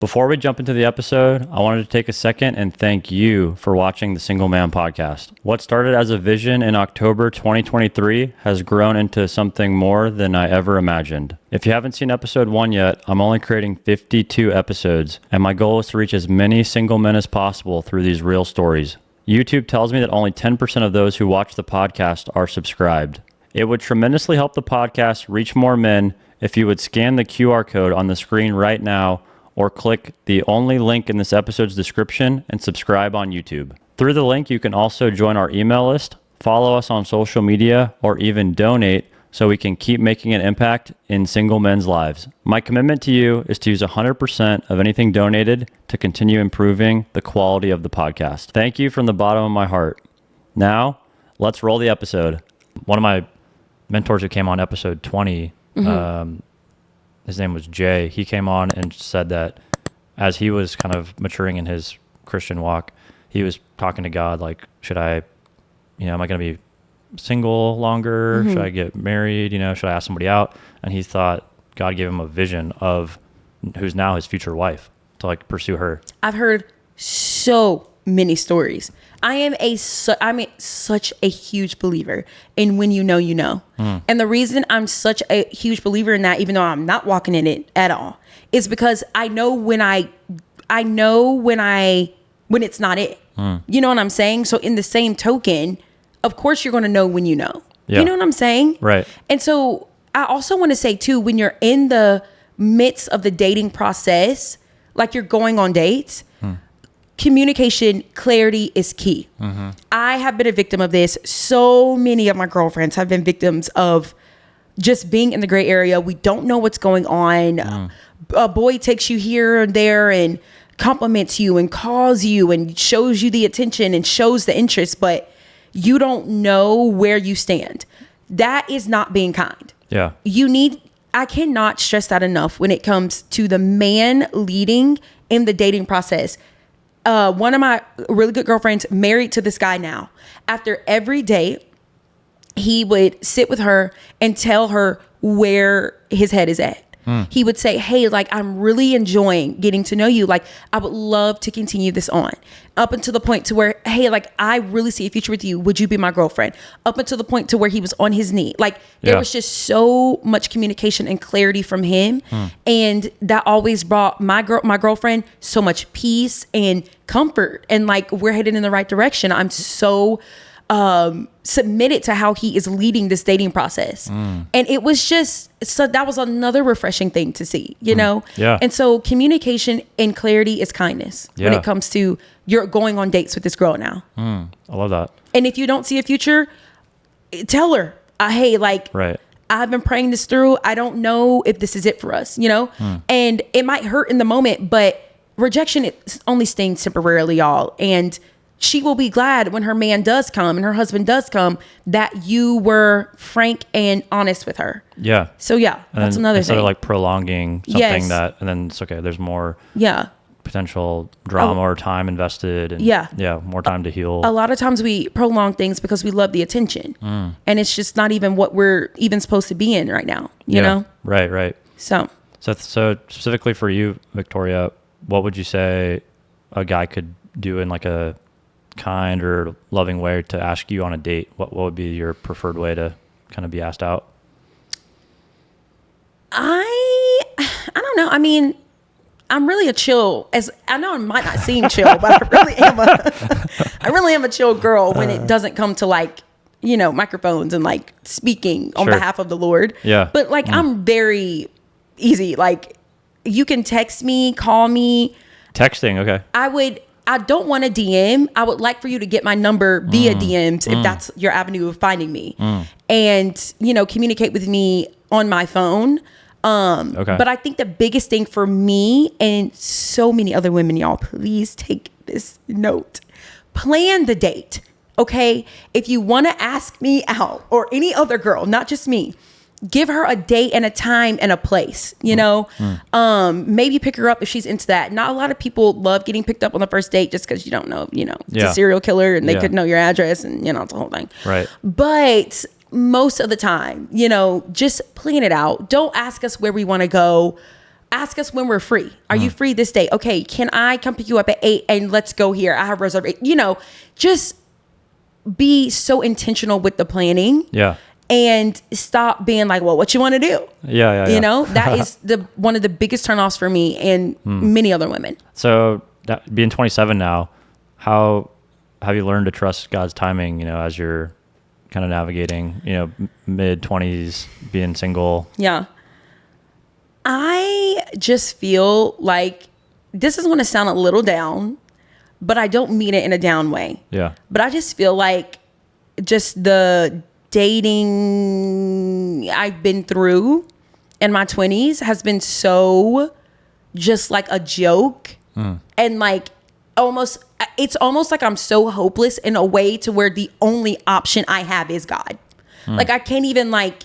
Before we jump into the episode, I wanted to take a second and thank you for watching the Single Man Podcast. What started as a vision in October 2023 has grown into something more than I ever imagined. If you haven't seen episode 1 yet, I'm only creating 52 episodes, and my goal is to reach as many single men as possible through these real stories. YouTube tells me that only 10% of those who watch the podcast are subscribed. It would tremendously help the podcast reach more men if you would scan the QR code on the screen right now or click the only link in this episode's description and subscribe on YouTube. Through the link, you can also join our email list, follow us on social media, or even donate so we can keep making an impact in single men's lives. My commitment to you is to use 100% of anything donated to continue improving the quality of the podcast. Thank you from the bottom of my heart. Now, let's roll the episode. One of my mentors who came on episode 20, his name was Jay. He came on and said that as he was kind of maturing in his Christian walk, he was talking to God, like, should I, am I going to be single longer? Should I get married? Should I ask somebody out? And he thought God gave him a vision of who's now his future wife to like pursue her. I've heard so many stories. I'm such a huge believer in when you know, you know. And the reason I'm such a huge believer in that, even though I'm not walking in it at all, is because I know when it's not it. You know what I'm saying? So in the same token, of course you're going to know when you know. Yeah. You know what I'm saying? Right. And so I also want to say too, when you're in the midst of the dating process, like you're going on dates, communication, clarity is key. I have been a victim of this. So many of my girlfriends have been victims of just being in the gray area. We don't know what's going on. A boy takes you here and there and compliments you and calls you and shows you the attention and shows the interest, but you don't know where you stand. That is not being kind. Yeah. I cannot stress that enough when it comes to the man leading in the dating process. One of my really good girlfriends married to this guy now. After every date, he would sit with her and tell her where his head is at. He would say, hey, like, I'm really enjoying getting to know you. Like, I would love to continue this on. Up until the point to where, hey, like, I really see a future with you. Would you be my girlfriend? Up until the point to where he was on his knee. Like, there was just so much communication and clarity from him. And that always brought my girlfriend so much peace and comfort. And like, we're headed in the right direction. I'm so submitted to how he is leading this dating process. And it was that was another refreshing thing to see, you know? Yeah. And so communication and clarity is kindness when it comes to you're going on dates with this girl now. I love that. And if you don't see a future, tell her, hey, like, I've been praying this through. I don't know if this is it for us, you know? And it might hurt in the moment, but rejection, it only stings temporarily, y'all. And she will be glad when her man does come and her husband does come that you were frank and honest with her. Yeah. So yeah, that's another thing. Instead of like prolonging something and then it's okay, there's more potential drama or time invested and more time to heal. A lot of times we prolong things because we love the attention and it's just not even what we're even supposed to be in right now, you know? Right. So specifically for you, Victoria, what would you say a guy could do in like a kind or loving way to ask you on a date? What would be your preferred way to kind of be asked out? I don't know. I mean, I'm really a chill, as I know it might not seem chill, but I really am a chill girl when it doesn't come to like, microphones and like speaking on behalf of the Lord. Yeah. But like, I'm very easy. Like, you can text me, call me. Texting. Okay. I don't want a DM. I would like for you to get my number via DMs if that's your avenue of finding me. And, communicate with me on my phone. But I think the biggest thing for me and so many other women, y'all, please take this note. Plan the date, okay? If you want to ask me out or any other girl, not just me, give her a date and a time and a place, maybe pick her up if she's into that. Not a lot of people love getting picked up on the first date just because you don't know, it's a serial killer and they could know your address and, it's the whole thing. Right. But most of the time, just plan it out. Don't ask us where we want to go. ask us when we're free. Are you free this day? Okay, can I come pick you up at 8 and let's go here? I have reservation. Just be so intentional with the planning. Yeah. And stop being like, well, what you want to do? Yeah. That is one of the biggest turnoffs for me and many other women. So being 27 now, how have you learned to trust God's timing, as you're kind of navigating, mid 20s, being single? Yeah. I just feel like this is going to sound a little down, but I don't mean it in a down way. Yeah. But I just feel like just the dating I've been through in my 20s has been so just like a joke. And like it's almost like I'm so hopeless in a way to where the only option I have is God. Like I can't even like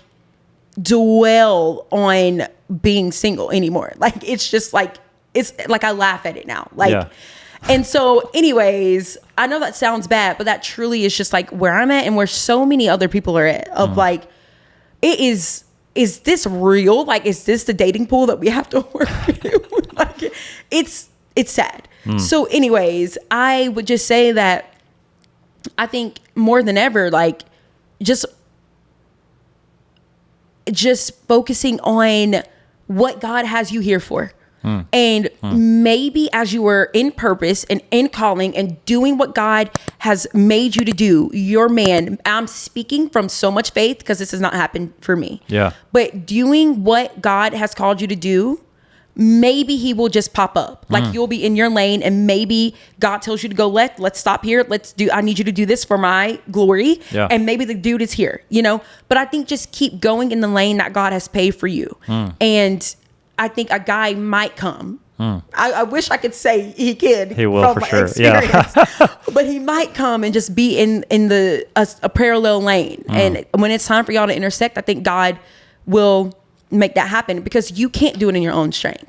dwell on being single anymore. Like it's just like, it's like I laugh at it now. Like, yeah. And so anyways, I know that sounds bad, but that truly is just like where I'm at and where so many other people are at of like, is this real? Like, is this the dating pool that we have to work with? Like, it's sad. So anyways, I would just say that I think more than ever, like just focusing on what God has you here for. And maybe as you were in purpose and in calling and doing what God has made you to do, your man, I'm speaking from so much faith because this has not happened for me. Yeah. But doing what God has called you to do, maybe he will just pop up. Like you'll be in your lane and maybe God tells you to go left. Let's stop here. I need you to do this for my glory. Yeah. And maybe the dude is here, but I think just keep going in the lane that God has paved for you. And I think a guy might come. I wish I could say he can. He will for sure. Experience. But he might come and just be in a parallel lane. And when it's time for y'all to intersect, I think God will make that happen because you can't do it in your own strength.